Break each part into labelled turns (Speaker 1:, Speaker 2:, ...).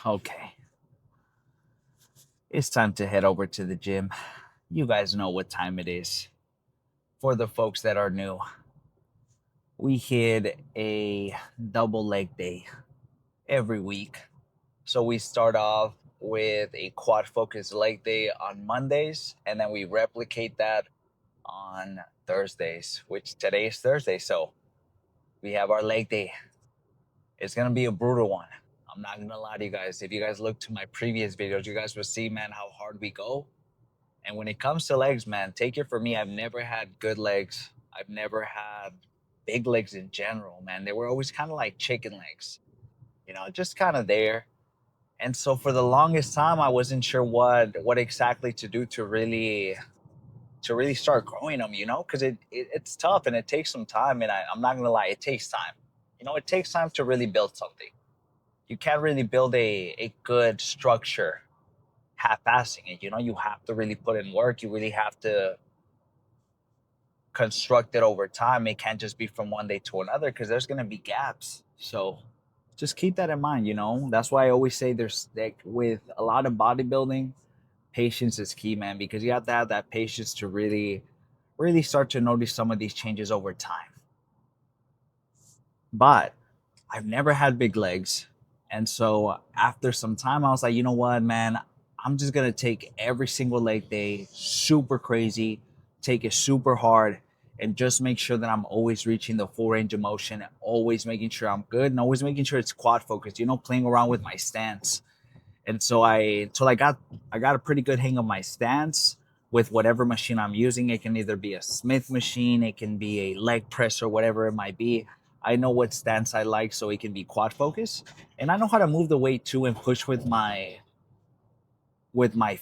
Speaker 1: Okay, it's time to head over to the gym. You guys know what time it is. For the folks that are new, we hit a double leg day every week. So we start off with a quad focus leg day on Mondays, and then we replicate that on Thursdays, which today is Thursday. So we have our leg day. It's going to be a brutal one. I'm not going to lie to you guys. If you guys look to my previous videos, you guys will see, man, how hard we go. And when it comes to legs, man, take it from me. I've never had good legs. I've never had big legs in general, man. They were always kind of like chicken legs, just kind of there. And so for the longest time, I wasn't sure what exactly to do to really start growing them, because it's tough and it takes some time. And I'm not gonna lie, it takes time. It takes time to really build something. You can't really build a good structure half-assing it. You have to really put in work. You really have to construct it over time. It can't just be from one day to another because there's going to be gaps. So just keep that in mind. That's why I always say there's like with a lot of bodybuilding, patience is key, man, because you have to have that patience to really start to notice some of these changes over time. But I've never had big legs. And so after some time, I was like, you know what, man, I'm just going to take every single leg day super crazy, take it super hard, and just make sure that I'm always reaching the full range of motion, always making sure I'm good, and always making sure it's quad focused, playing around with my stance. And so I got a pretty good hang of my stance with whatever machine I'm using. It can either be a Smith machine, it can be a leg press or whatever it might be. I know what stance I like so it can be quad focus. And I know how to move the weight too and push with my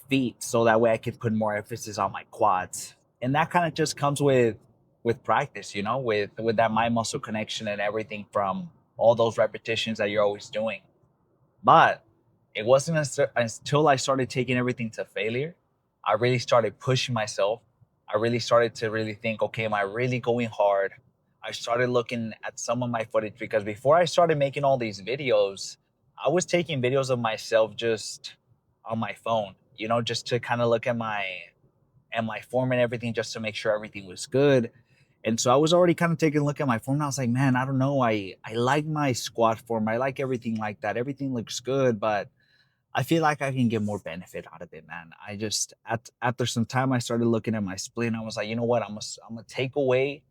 Speaker 1: feet so that way I can put more emphasis on my quads. And that kind of just comes with practice, with that mind muscle connection and everything from all those repetitions that you're always doing. But it wasn't until I started taking everything to failure, I really started pushing myself. I really started to really think, okay, am I really going hard? I started looking at some of my footage because before I started making all these videos, I was taking videos of myself just on my phone, just to kind of look at my form and everything just to make sure everything was good. And so I was already kind of taking a look at my form. And I was like, man, I don't know. I like my squat form. I like everything like that. Everything looks good, but I feel like I can get more benefit out of it, man. I just after some time I started looking at my split and I was like, you know what? I'm gonna take away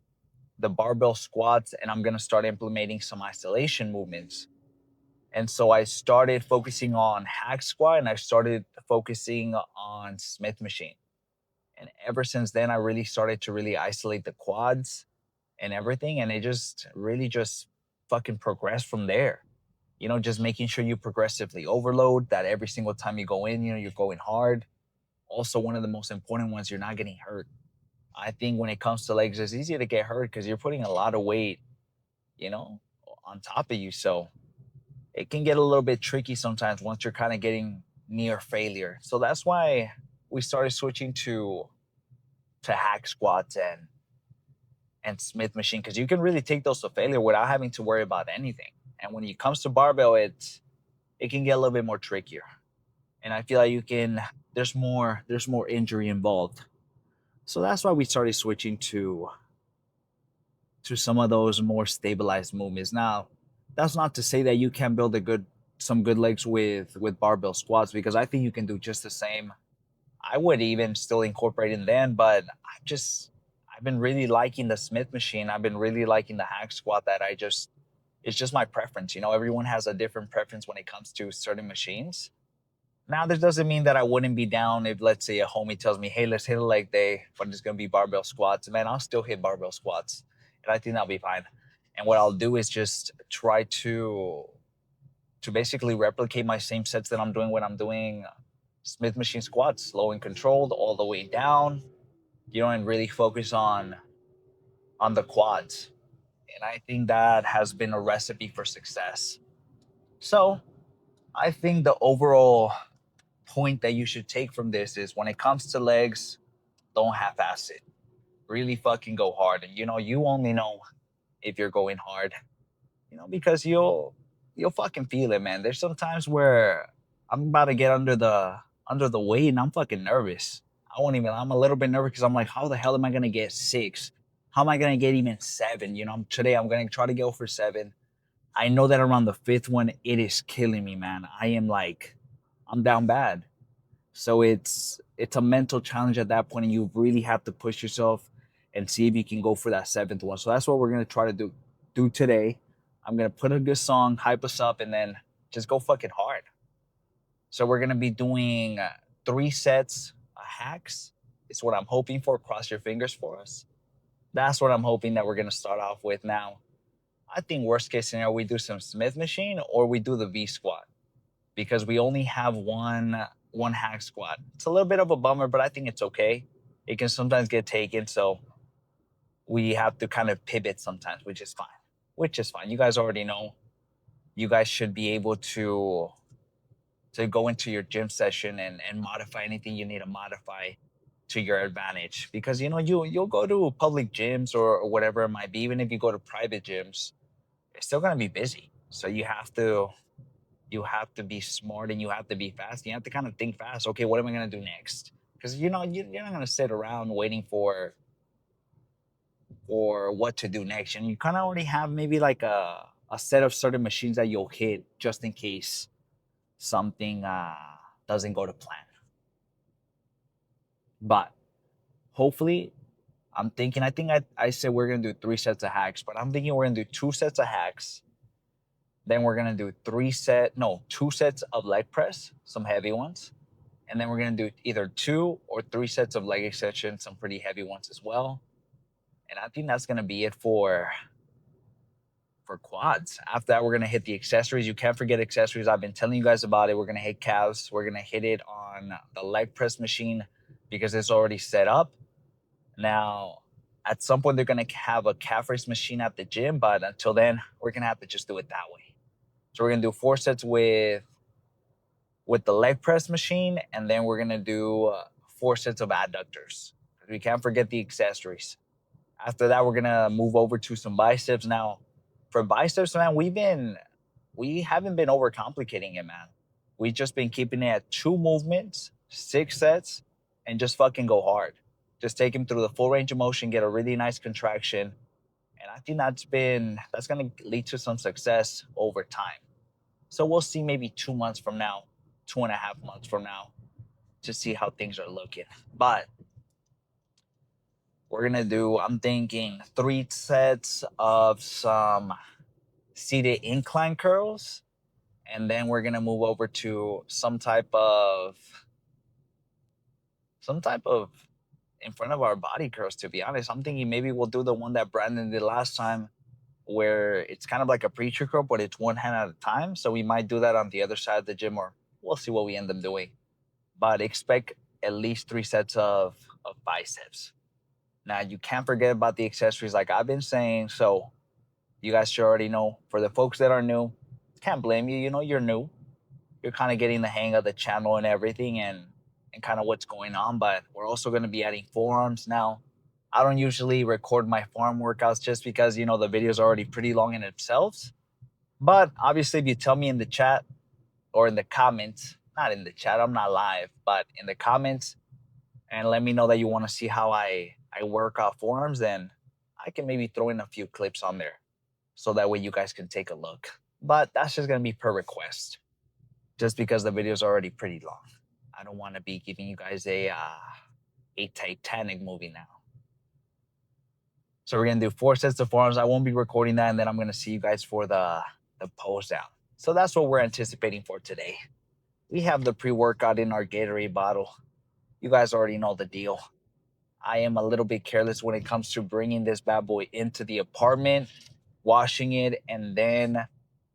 Speaker 1: the barbell squats and I'm gonna start implementing some isolation movements. And so I started focusing on hack squat and I started focusing on Smith machine. And ever since then, I really started to really isolate the quads and everything. And it just really just fucking progressed from there. Just making sure you progressively overload that every single time you go in, you're going hard. Also, one of the most important ones, you're not getting hurt. I think when it comes to legs, it's easy to get hurt because you're putting a lot of weight, you know, on top of you. So it can get a little bit tricky sometimes once you're kind of getting near failure. So that's why we started switching to hack squats and Smith machine because you can really take those to failure without having to worry about anything. And when it comes to barbell, it can get a little bit more trickier. And I feel like there's more injury involved. So that's why we started switching to some of those more stabilized movements. Now, that's not to say that you can't build some good legs with barbell squats because I think you can do just the same. I would even still incorporate in then, but I've been really liking the Smith machine. I've been really liking the hack squat that it's just my preference. Everyone has a different preference when it comes to certain machines. Now, this doesn't mean that I wouldn't be down if, let's say, a homie tells me, hey, let's hit a leg day, but it's going to be barbell squats. Man, I'll still hit barbell squats, and I think that'll be fine. And what I'll do is just try to basically replicate my same sets that I'm doing when I'm doing Smith machine squats, slow and controlled, all the way down, and really focus on the quads. And I think that has been a recipe for success. So I think the overall point that you should take from this is when it comes to legs, don't half-ass it. Really fucking go hard. And you only know if you're going hard, because you'll fucking feel it, man. There's some times where I'm about to get under the weight, and I'm fucking nervous. I won't even. I'm a little bit nervous because I'm like, how the hell am I gonna get 6? How am I gonna get even 7? You know, today I'm gonna try to go for 7. I know that around the 5th one, it is killing me, man. I am like, I'm down bad. So it's a mental challenge at that point, and you really have to push yourself and see if you can go for that 7th one. So that's what we're gonna try to do today. I'm gonna put a good song, hype us up, and then just go fucking hard. So we're gonna be doing 3 sets of hacks. It's what I'm hoping for. Cross your fingers for us. That's what I'm hoping that we're gonna start off with now. I think worst case scenario, we do some Smith machine or we do the V squat because we only have one hack squat. It's a little bit of a bummer, but I think it's okay. It can sometimes get taken, so we have to kind of pivot sometimes, which is fine. Which is fine. You guys already know. You guys should be able to go into your gym session and modify anything you need to modify to your advantage because you know you'll go to public gyms or whatever it might be. Even if you go to private gyms, it's still going to be busy, so you have to be smart and you have to be fast. You have to kind of think fast. Okay, what am I going to do next? Because you know you're not going to sit around waiting for what to do next, and you kind of already have maybe like a set of certain machines that you'll hit just in case something doesn't go to plan. But hopefully, I think I said we're going to do 3 sets of hacks, but I'm thinking we're going to do 2 sets of hacks. Then we're going to do 2 sets of leg press, some heavy ones. And then we're going to do either 2 or 3 sets of leg extension, some pretty heavy ones as well. And I think that's going to be it for quads. After that, we're going to hit the accessories. You can't forget accessories. I've been telling you guys about it. We're going to hit calves. We're going to hit it on the leg press machine because it's already set up. Now, at some point, they're going to have a calf raise machine at the gym, but until then, we're going to have to just do it that way. So we're going to do 4 sets with the leg press machine, and then we're going to do 4 sets of adductors. We can't forget the accessories. After that, we're going to move over to some biceps. Now, for biceps, man, we haven't been overcomplicating it, man. We've just been keeping it at 2 movements, 6 sets, and just fucking go hard. Just take him through the full range of motion, get a really nice contraction. And I think that's gonna lead to some success over time. So we'll see maybe 2 months from now, 2.5 months from now, to see how things are looking. But we're gonna do, I'm thinking 3 sets of some seated incline curls, and then we're gonna move over to some type of in front of our body curls. To be honest, I'm thinking maybe we'll do the one that Brandon did last time, where it's kind of like a preacher curl, but it's one hand at a time. So we might do that on the other side of the gym, or we'll see what we end up doing. But expect at least 3 sets of biceps. Now you can't forget about the accessories, like I've been saying. So you guys should already know. For the folks that are new, can't blame you. You know you're new. You're kind of getting the hang of the channel and everything, and kind of what's going on. But we're also going to be adding forearms now. I don't usually record my forearm workouts just because you know the videos are already pretty long in themselves. But obviously, if you tell me in the chat or in the comments, not in the chat, I'm not live, but in the comments, and let me know that you want to see how I work out forearms, then I can maybe throw in a few clips on there, so that way you guys can take a look. But that's just gonna be per request, just because the videos are already pretty long. I don't want to be giving you guys a Titanic movie now. So we're gonna do 4 sets of forearms. I won't be recording that, and then I'm gonna see you guys for the pose down. So that's what we're anticipating for today. We have the pre-workout in our Gatorade bottle. You guys already know the deal. I am a little bit careless when it comes to bringing this bad boy into the apartment, washing it, and then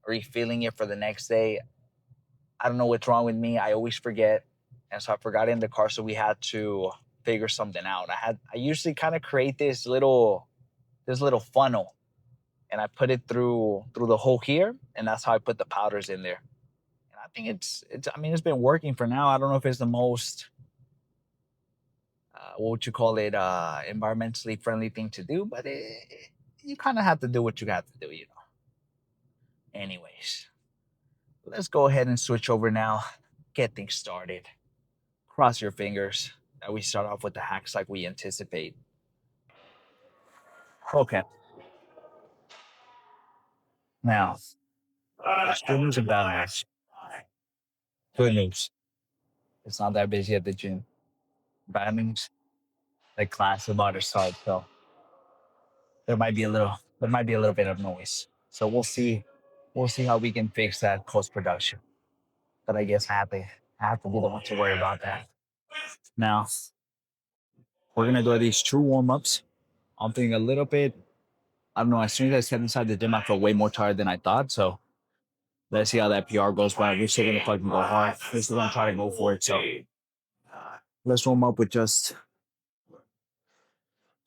Speaker 1: refilling it for the next day. I don't know what's wrong with me. I always forget. And so I forgot it in the car. So we had to figure something out. I usually kind of create this little funnel, and I put it through the hole here, and that's how I put the powders in there. And I think it's been working for now. I don't know if it's the most what would you call it, environmentally friendly thing to do, but you kind of have to do what you have to do, Anyways, let's go ahead and switch over now. get things started. Cross your fingers that we start off with the hacks like we anticipate. Okay. Now, there's good news and bad news. Good news. It's not that busy at the gym. Bad news. The class is about to start, so there might be a little bit of noise. So we'll see how we can fix that post production. But I guess I have to be the one to worry about that. Now we're gonna do these true warm ups. I'm feeling a little bit. I don't know. As soon as I stepped inside the gym, I felt way more tired than I thought. So let's see how that PR goes. But we're still gonna fucking go hard. We're still gonna try to go for it. So let's warm up with just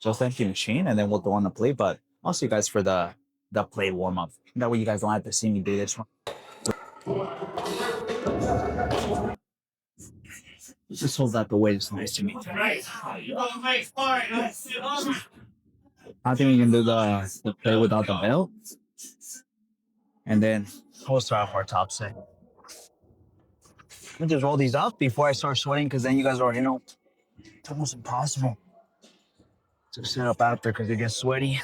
Speaker 1: empty machine, and then we'll go on the plate. But I'll see you guys for the plate warm up. That way you guys don't have to see me do this one. Just hold that the way. It's nice to meet you. I think we can do the play without the belt, and then we'll start off our top set. Let me just roll these up before I start sweating, because then you guys already know it's almost impossible to set up after because it gets sweaty.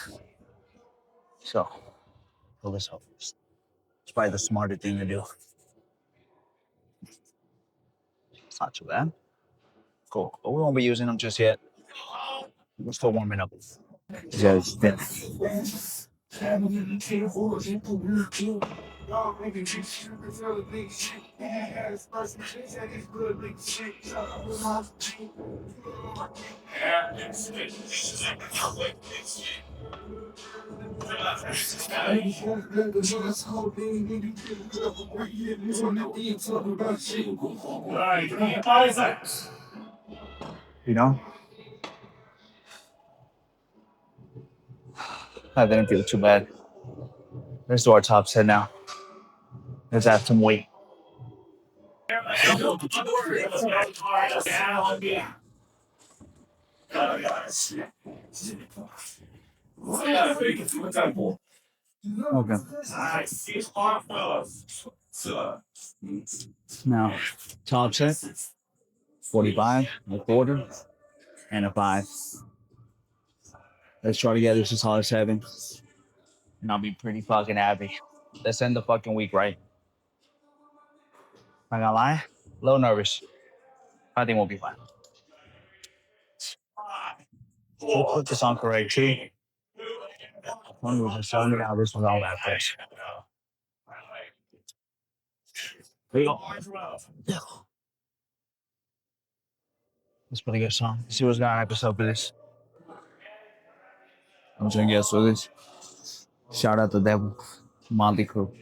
Speaker 1: So pull this up first. It's probably the smarter thing to do. It's not too bad. Cool. But we won't be using them just yet. We're still warming up. Just you know, I didn't feel too bad. Let's do our top set now. Let's add some weight. Okay. Now, top set, 45, a quarter, and a 5. Let's try to get this as solid 7, and I'll be pretty fucking happy. Let's end the fucking week right. Not gonna lie, a little nervous. I think we'll be fine. We'll put this on correct too. One was just showing me how this was all that fresh. There you go. That's a pretty good song. Let's see what's gonna hype us up with this. I'm just gonna guess with this. Shout out the devil, Monty Crew.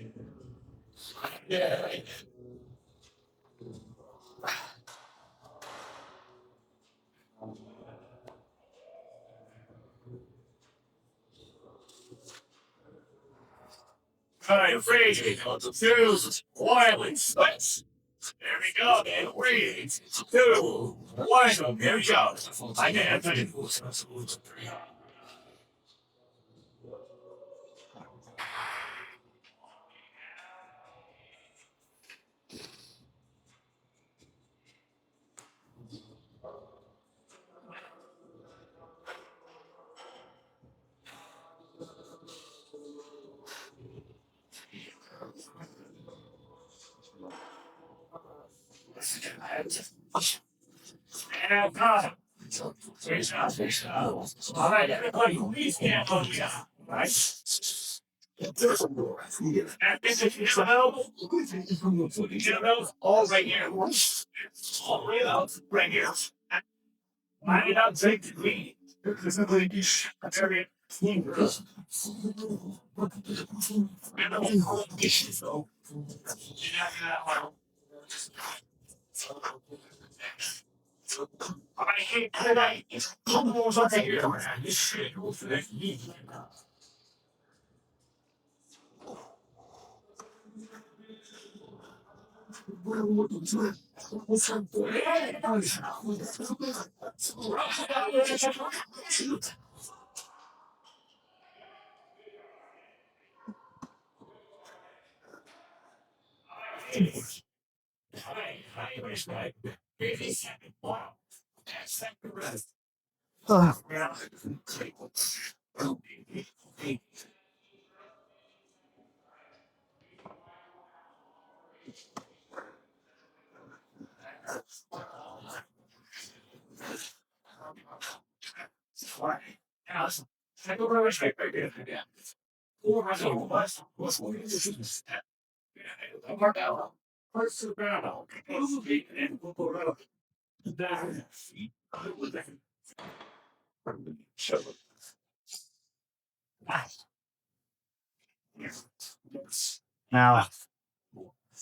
Speaker 1: Now,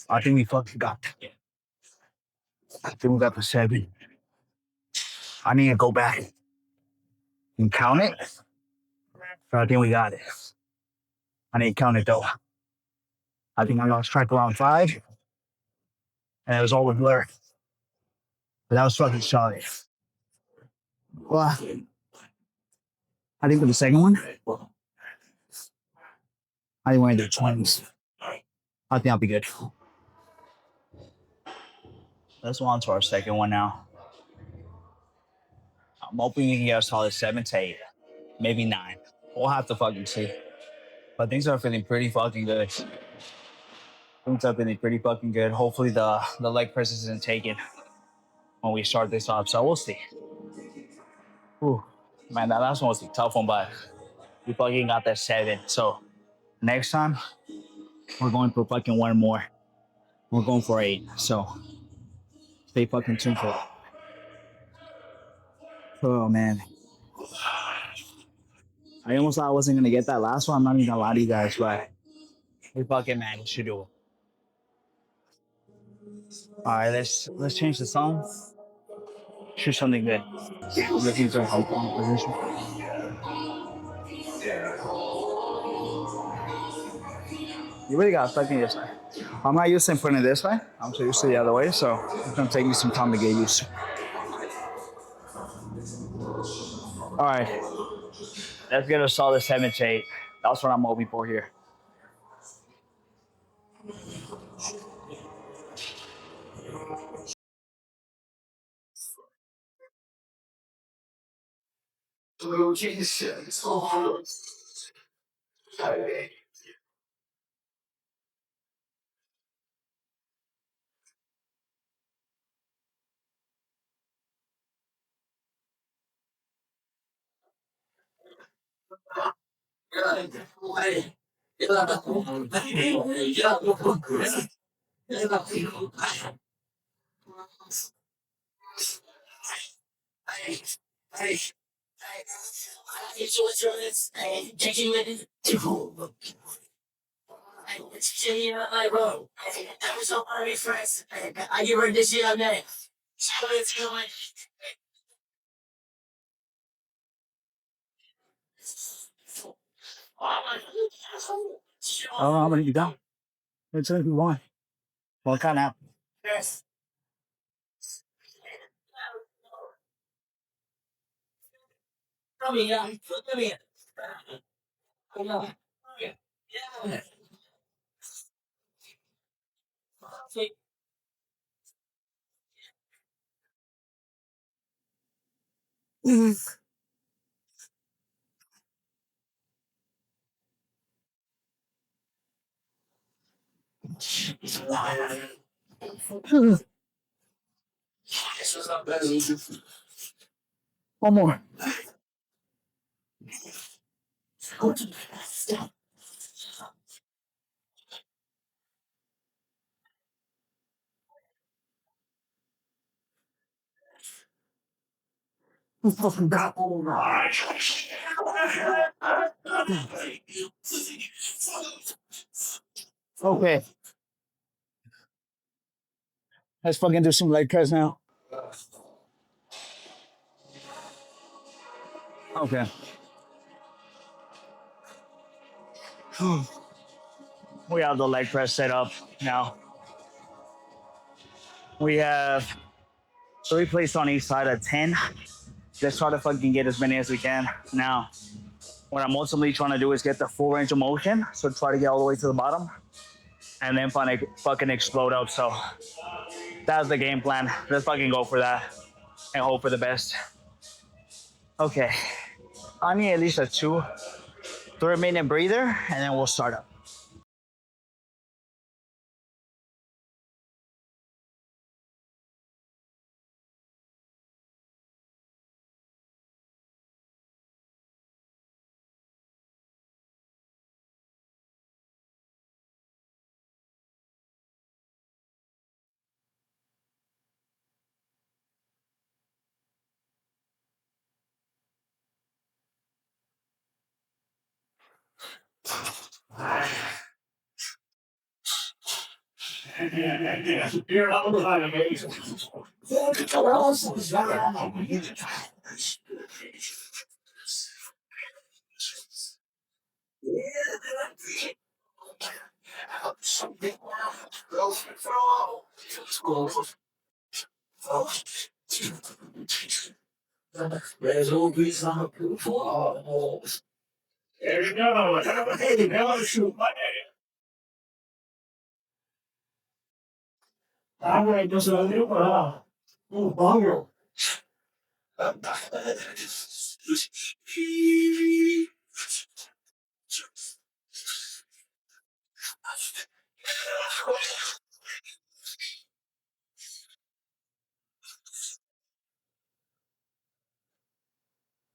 Speaker 1: I think we fucking got. I think we got the 7. I need to go back and count it. But I think we got it. I need to count it though. I think I lost track around 5, and it was all a blur. But that was fucking solid. Well, I think for the second one, I think we're into the 20s. I think I'll be good. Let's go on to our second one now. I'm hoping we can get a solid 7 to 8, maybe 9. We'll have to fucking see. But things are feeling pretty fucking good. Things are feeling pretty fucking good. Hopefully the leg press isn't taken when we start this up. So we'll see. Ooh, man, that last one was a tough one, but we fucking got that 7. So next time, we're going for fucking 1 more. We're going for 8. So stay fucking tuned for that. Oh, man. I almost thought I wasn't going to get that last one. I'm not even going to lie to you guys, but we fucking managed to do it. All right, let's change the song. Shoot something good. Looking for a position. You really got stuck in this way. I'm not used to putting it this way. I'm so used to the other way, so it's gonna take me some time to get used to. All right, let's get a solid 7 to 8. That's what I'm hoping for here. I don't know how many you got. It's only one. Well, kind of. One more. Okay. Let's fucking do some leg press now. Okay. We have the leg press set up now. We have 3 plates on each side of 10. Let's try to fucking get as many as we can. Now, what I'm ultimately trying to do is get the full range of motion. So try to get all the way to the bottom. and then fucking explode up. So that's the game plan. Let's fucking go for that and hope for the best. Okay, I need at least a 2-3 minute breather, and then we'll start up.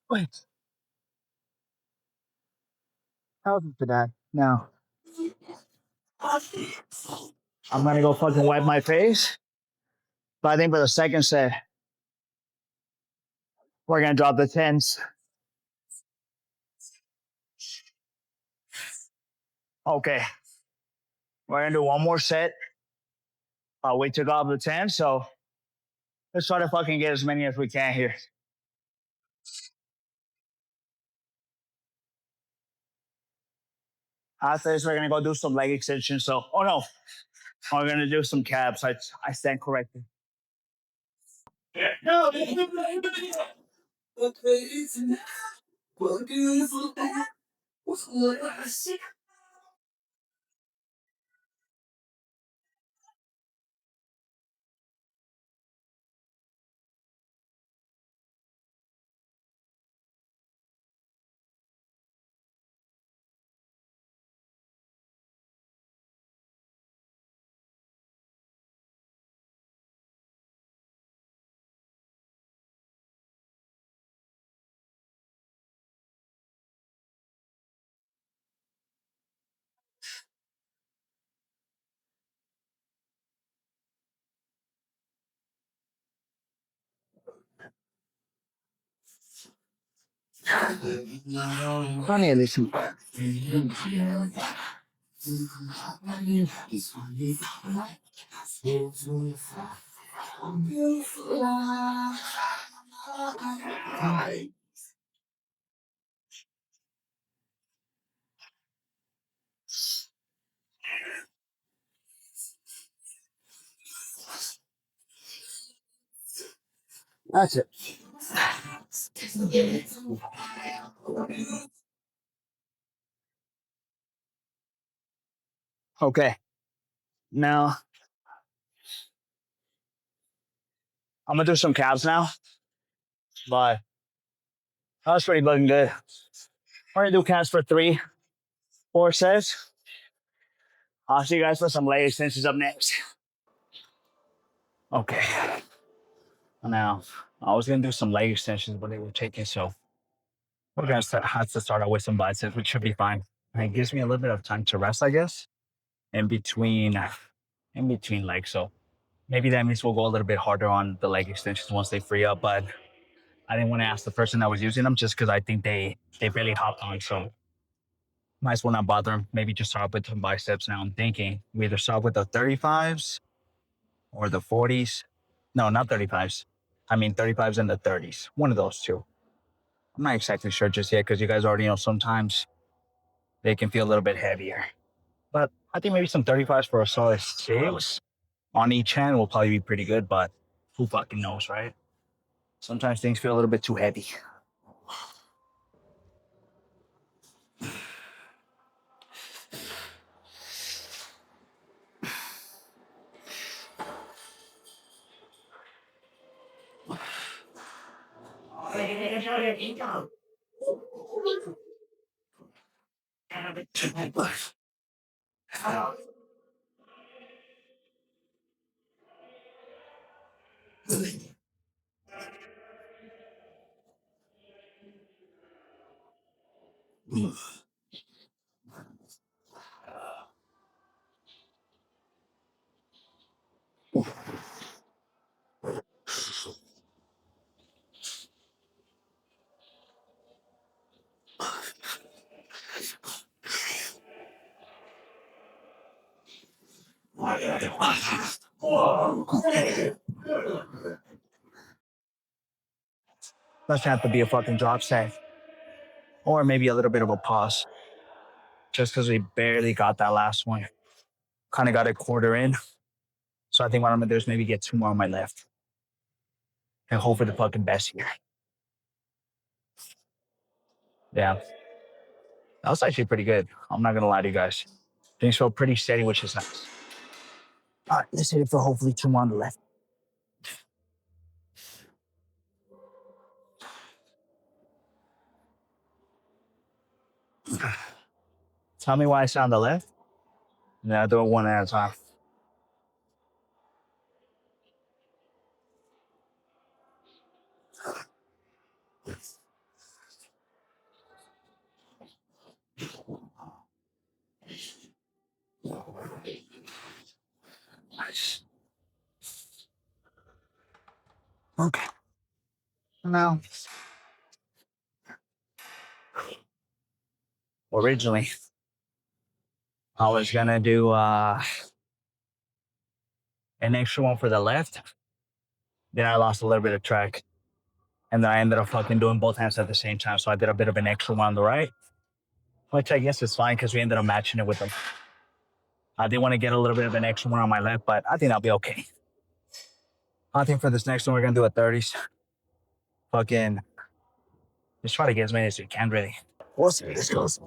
Speaker 1: Wait, how did that? Now I'm gonna go fucking wipe my face. But I think for the second set, we're gonna drop the tens. Okay, we're gonna do one more set. I'll wait to drop the 10. So let's try to fucking get as many as we can here. After this, we're gonna go do some leg extensions. So, oh no, we're gonna do some calves. I stand corrected. Funny, listen. That's it. Okay, now I'm gonna do some calves now, but that's pretty looking good. We're gonna do calves for 3-4 sets. I'll see you guys for some leg extensions up next. Okay, now I was gonna do some leg extensions, but they were taken, so we're gonna have to start out with some biceps, which should be fine. And it gives me a little bit of time to rest, I guess, in between legs. So maybe that means we'll go a little bit harder on the leg extensions once they free up. But I didn't want to ask the person that was using them just because I think they barely hopped on. So might as well not bother them. Maybe just start with some biceps. Now I'm thinking we either start with the 35s or the 40s. No, not 35s. I mean 35s and the 30s. One of those two. I'm not exactly sure just yet because you guys already know sometimes they can feel a little bit heavier. But I think maybe some 35s for a solid 6 on each hand will probably be pretty good. But who fucking knows, right? Sometimes things feel a little bit too heavy. Let's have to be a fucking drop set. Or maybe a little bit of a pause. Just because we barely got that last one. Kind of got a quarter in. So I think what I'm gonna do is maybe get 2 more on my left. And hope for the fucking best here. Yeah. That was actually pretty good. I'm not gonna lie to you guys. Things felt pretty steady, which is nice. All right, let's hit it for hopefully 2 more on the left. Tell me why I sound the left. And then I'll do it one at a time. Nice. Okay. Now, originally, I was gonna do an extra one for the left. Then I lost a little bit of track. And then I ended up fucking doing both hands at the same time. So I did a bit of an extra one on the right, which I guess is fine because we ended up matching it with them. I did want to get a little bit of an extra one on my left, but I think I'll be okay. I think for this next one, we're going to do a 30s. Fucking just try to get as many as we can, really. We'll see how this goes.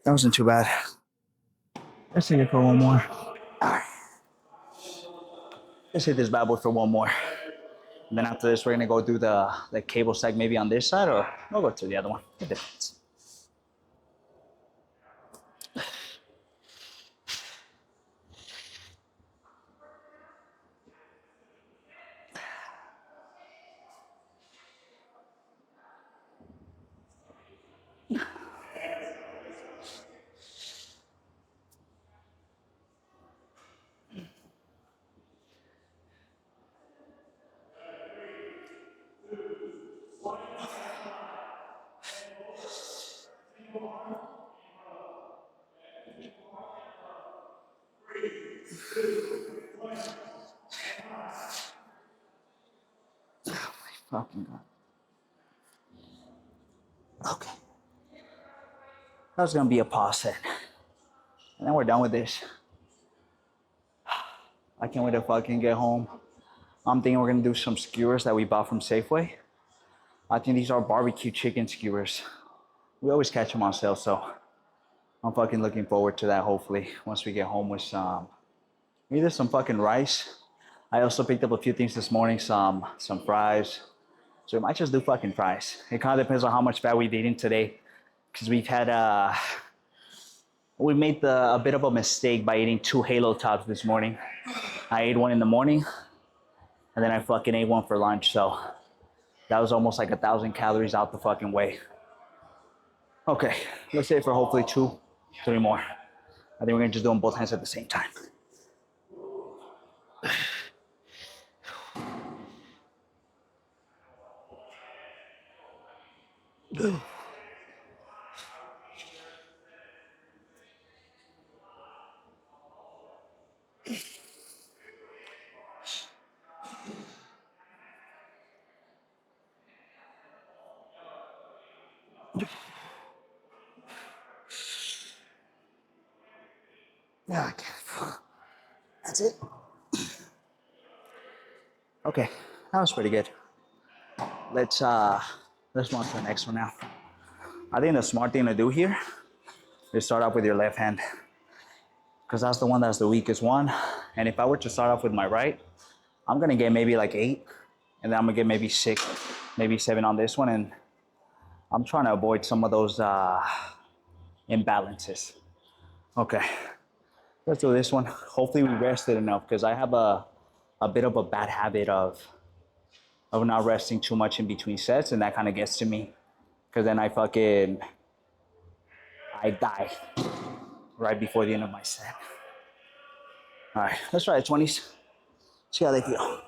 Speaker 1: That wasn't too bad. Let's take it for one more. All right. Let's hit this bad boy for one more. And then after this, we're gonna go do the cable seg maybe on this side, or we'll go to the other one. It depends. Fucking God. Okay. That was gonna be a pause set. And then we're done with this. I can't wait to fucking get home. I'm thinking we're gonna do some skewers that we bought from Safeway. I think these are barbecue chicken skewers. We always catch them on sale, so I'm fucking looking forward to that. Hopefully, once we get home with either some fucking rice. I also picked up a few things this morning, some fries. So we might just do fucking fries. It kind of depends on how much fat we've eaten today, because we've had we made a bit of a mistake by eating 2 Halo Tops this morning. I ate one in the morning, and then I fucking ate one for lunch. So that was almost like 1,000 calories out the fucking way. Okay, let's say for hopefully 2, 3 more. I think we're gonna just do them both hands at the same time. Yeah, I can't. That's it. Okay, that was pretty good. Let's move on to the next one now. I think the smart thing to do here is start off with your left hand, because that's the one that's the weakest one. And if I were to start off with my right, I'm gonna get maybe like 8, and then I'm gonna get maybe 6, maybe 7 on this one, and I'm trying to avoid some of those imbalances. Okay, let's do this one. Hopefully we rested enough, because I have a bit of a bad habit of not resting too much in between sets, and that kind of gets to me, because then I die right before the end of my set. All right, let's try the 20s. See how they feel.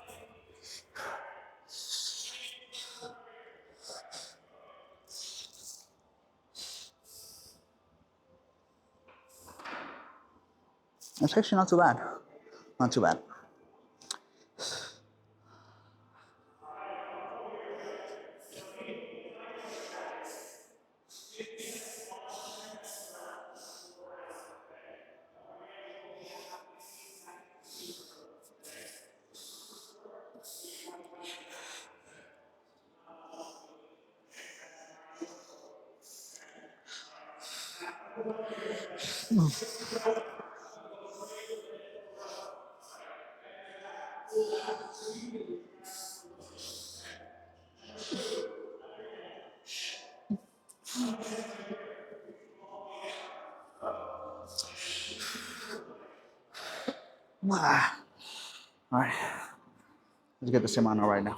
Speaker 1: It's actually not too bad. Not too bad. All right, let's get the same on right now.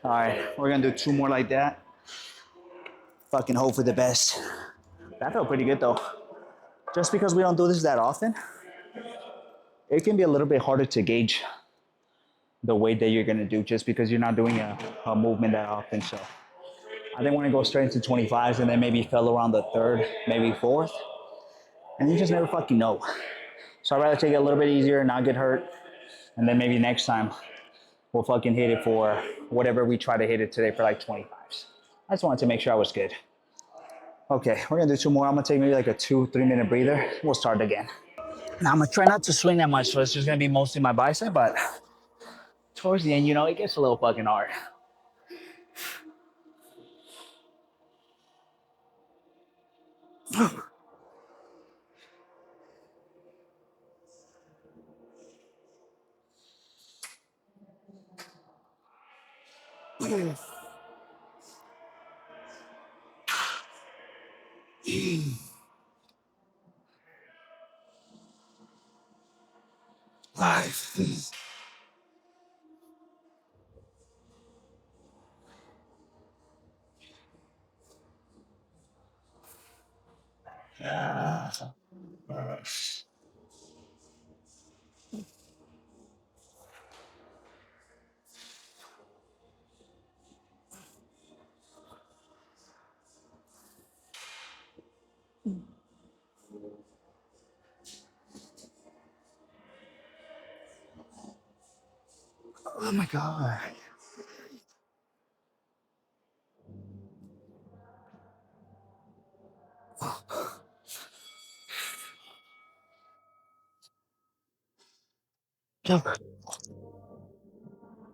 Speaker 1: All right, we're gonna do 2 more like that. Fucking hope for the best. That felt pretty good though. Just because we don't do this that often, it can be a little bit harder to gauge the weight that you're gonna do, just because you're not doing a movement that often. So I didn't want to go straight into 25s and then maybe fell around the 3rd, maybe 4th, and you just never fucking know. So I'd rather take it a little bit easier, not get hurt, and then maybe next time we'll fucking hit it for whatever we try to hit it today for like 25s. I just wanted to make sure I was good. Okay, we're gonna do 2 more. I'm gonna take maybe like a 2-3 minute breather. We'll start again. Now I'm gonna try not to swing that much, so it's just gonna be mostly my bicep, but towards the end, you know, it gets a little fucking hard. Life is Oh my God.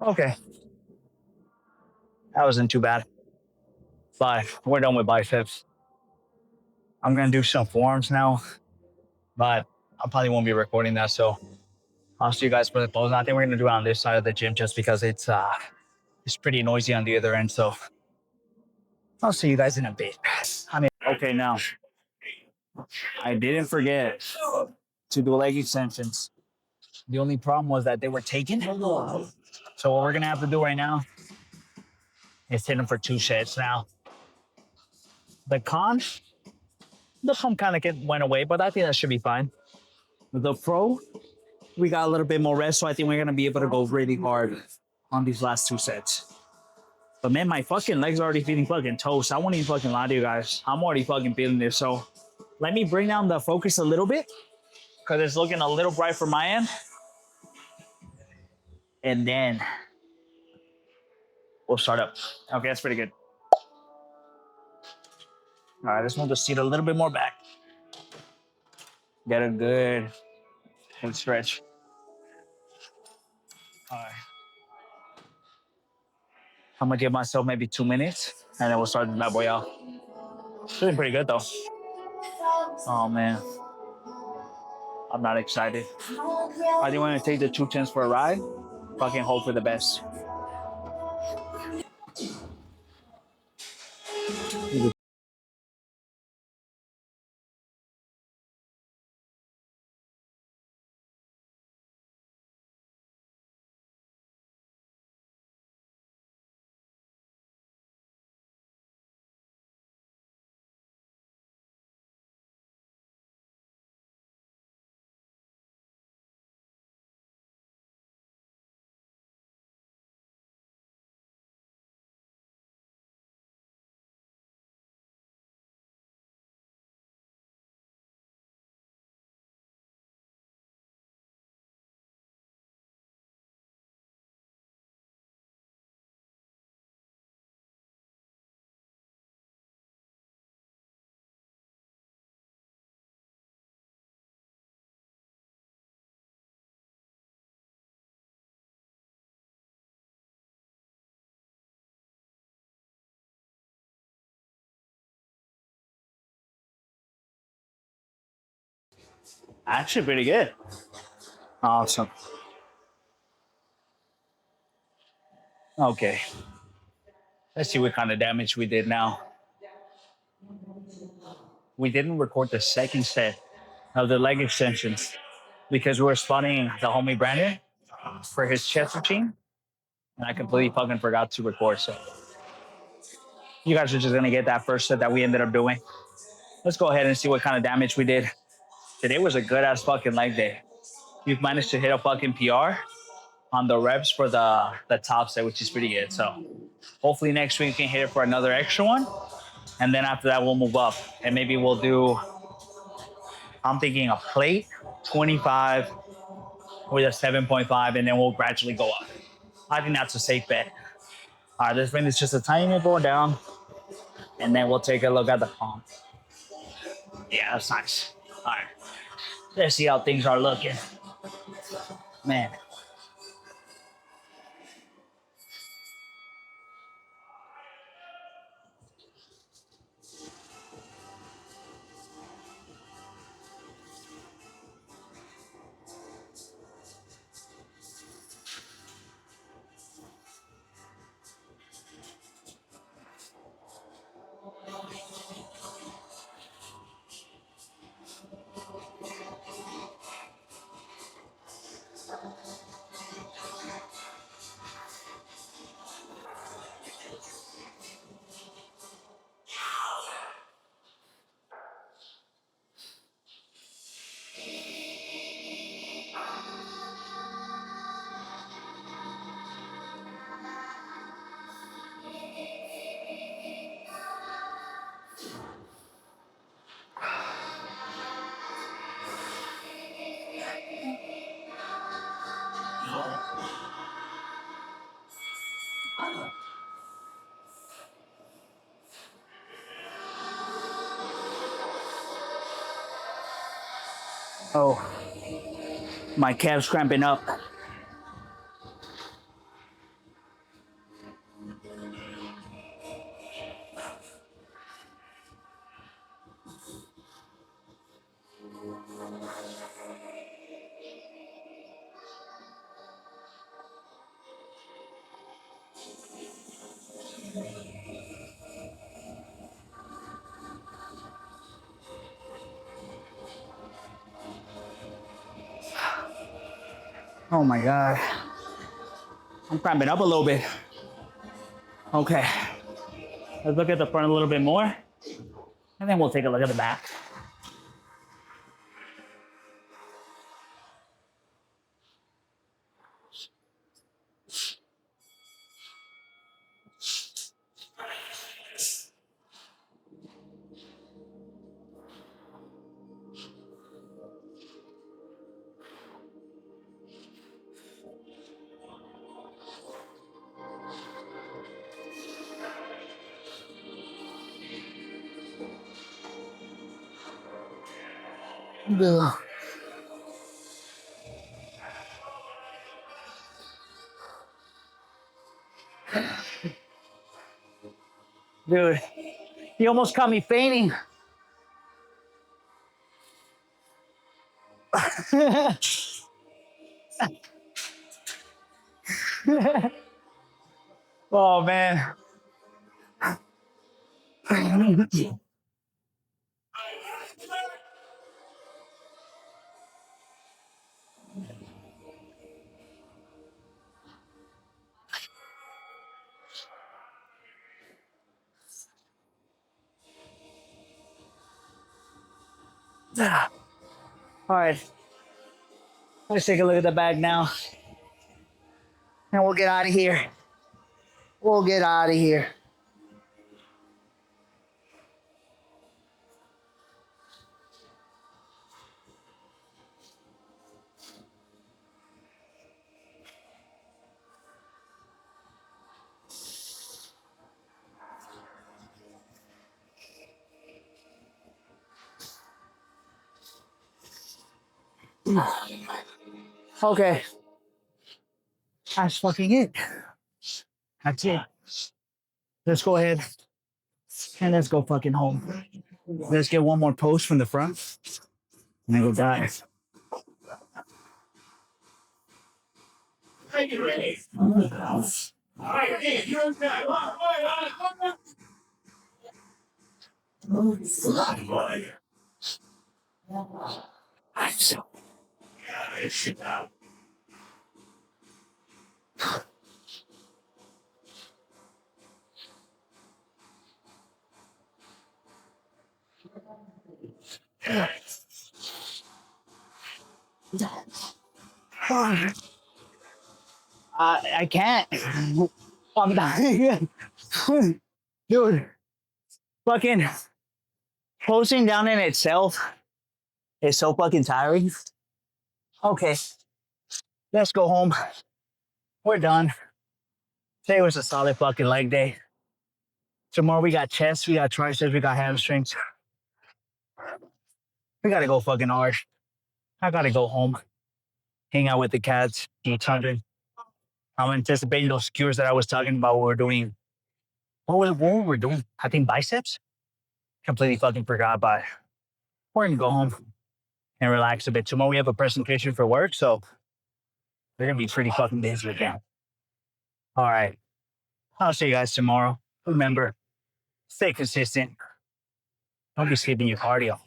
Speaker 1: Okay, that wasn't too bad. But we're done with biceps. I'm gonna do some forearms now, but I probably won't be recording that. So I'll see you guys for the pose. I think we're gonna do it on this side of the gym just because it's pretty noisy on the other end. So I'll see you guys in a bit. I mean, okay, now I didn't forget to do leg extensions. The only problem was that they were taken. So what we're gonna have to do right now is hit them for 2 sets. Now the con, the pump kind of went away, but I think that should be fine. The pro, we got a little bit more rest, so I think we're gonna be able to go really hard on these last 2 sets. But man, my fucking legs are already feeling fucking toast. I won't even fucking lie to you guys. I'm already fucking feeling this. So let me bring down the focus a little bit because it's looking a little bright from my end. And then we'll start up. Okay, that's pretty good. All right, let's move the seat a little bit more back. Get a good stretch. All right. I'm gonna give myself maybe 2 minutes and then we'll start that boy out. Feeling pretty good though. Oh man, I'm not excited. I think we're gonna take the 210s for a ride. Fucking hope for the best. Actually, pretty good. Awesome. Okay. Let's see what kind of damage we did now. We didn't record the second set of the leg extensions because we were spotting the homie Brandon for his chest routine. And I completely fucking forgot to record. So you guys are just gonna get that first set that we ended up doing. Let's go ahead and see what kind of damage we did. Today was a good ass fucking leg day. We've managed to hit a fucking PR on the reps for the top set, which is pretty good. So hopefully next week we can hit it for another extra one. And then after that, we'll move up. And maybe we'll do, I'm thinking a plate, 25 with a 7.5, and then we'll gradually go up. I think that's a safe bet. All right, let's bring this just a tiny bit more down. And then we'll take a look at the palm. Yeah, that's nice. All right, let's see how things are looking. Man,
Speaker 2: Oh, my calf's cramping up. Oh my God. I'm cramping up a little bit. Okay. Let's look at the front a little bit more, and then we'll take a look at the back. Ugh. Dude, you almost caught me fainting. Oh man. All right, let's take a look at the bag now, and we'll get out of here. We'll get out of here. Okay, that's fucking it. That's it. Let's go ahead and let's go fucking home. Let's get one more post from the front, and then go dive. I can't. I'm dying. Dude, fucking posting down in itself is so fucking tiring. Okay, let's go home. We're done. Today was a solid fucking leg day. Tomorrow we got chest, we got triceps, we got hamstrings. We gotta go fucking hard. I gotta go home, hang out with the cats, eat something. I'm anticipating those skewers that I was talking about. We're doing. What were we doing? I think biceps. Completely fucking forgot, but we're gonna go home and relax a bit. Tomorrow we have a presentation for work, so we're gonna be pretty fucking busy again. All right, I'll see you guys tomorrow. Remember, stay consistent. Don't be skipping your cardio.